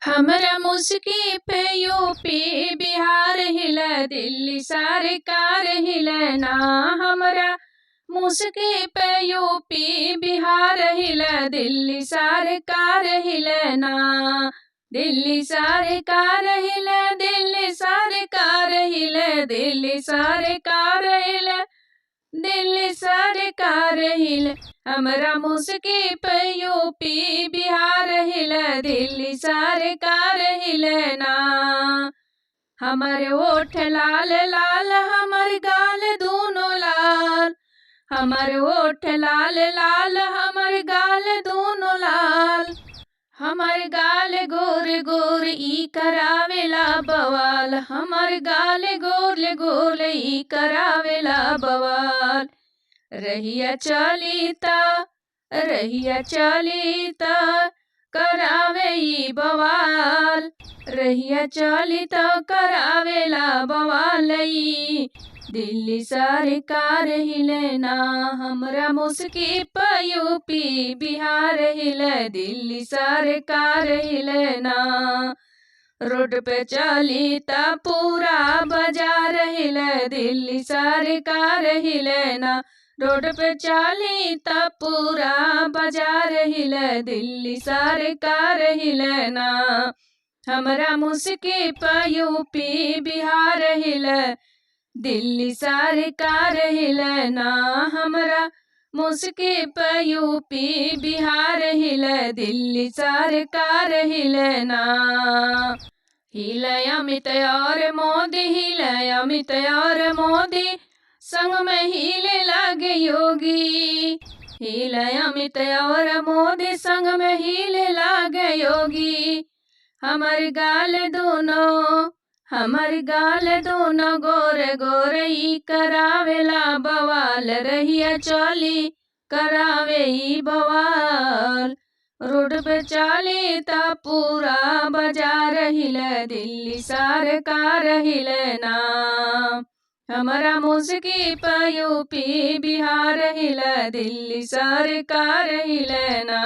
हमरा मुस्की पे यूपी बिहार हिले, दिल्ली सरकार हिले ना। हमरा मुस्की पे यूपी बिहार हिले, दिल्ली सरकार हिले ना। दिल्ली सरकार हिले, दिल्ली सरकार हिले, दिल्ली सरकार हिले, दिल्ली सरकार हिले। हमरा मुस्की पे यूपी बिहार हिले, दिल्ली सरकार हिले ना। हमर ओठ लाल लाल, हमर गाल दूनो लाल। हमर ओठ लाल लाल, हमर गाल दूनो लाल। हमर गाल गोर गोर ई करावेला बवाल। हमर गाल गोर गोर ई करावेला बवाल। रहिया चलिता, रहिया चलिता करावे ई बवाल। रहिया चलिता करावेला बवाल ई। दिल्ली सरकार हिले ना। हमरा मुस्की पे यूपी बिहार हिले, दिल्ली सरकार हिले ना। रोड पे चली ता पूरा बाजार हिले, दिल्ली सरकार हिले ना। रोड पे चली ता पूरा बाजार हिले, दिल्ली सरकार हिले ना। हमरा मुस्की पे यूपी बिहार हिले, दिल्ली सरकार हिले ना। हमरा मुस्की पे यूपी बिहार हिले, दिल्ली सरकार हिले ना। हिले अमित और मोदी, हिले अमित और मोदी, संग में हिले लागे योगी। हिले अमित और मोदी, संग में हिले लागे योगी। हमर गाल दोनों, हमर गाल दोनों गोर गोर ई करावेला बवाल। रहिया चली करावे ई बवाल। रोड पे चली ता पूरा बाजार हिले, दिल्ली सरकार हिले ना। हमरा मुस्की पे यूपी बिहार हिले, दिल्ली सरकार हिले ना।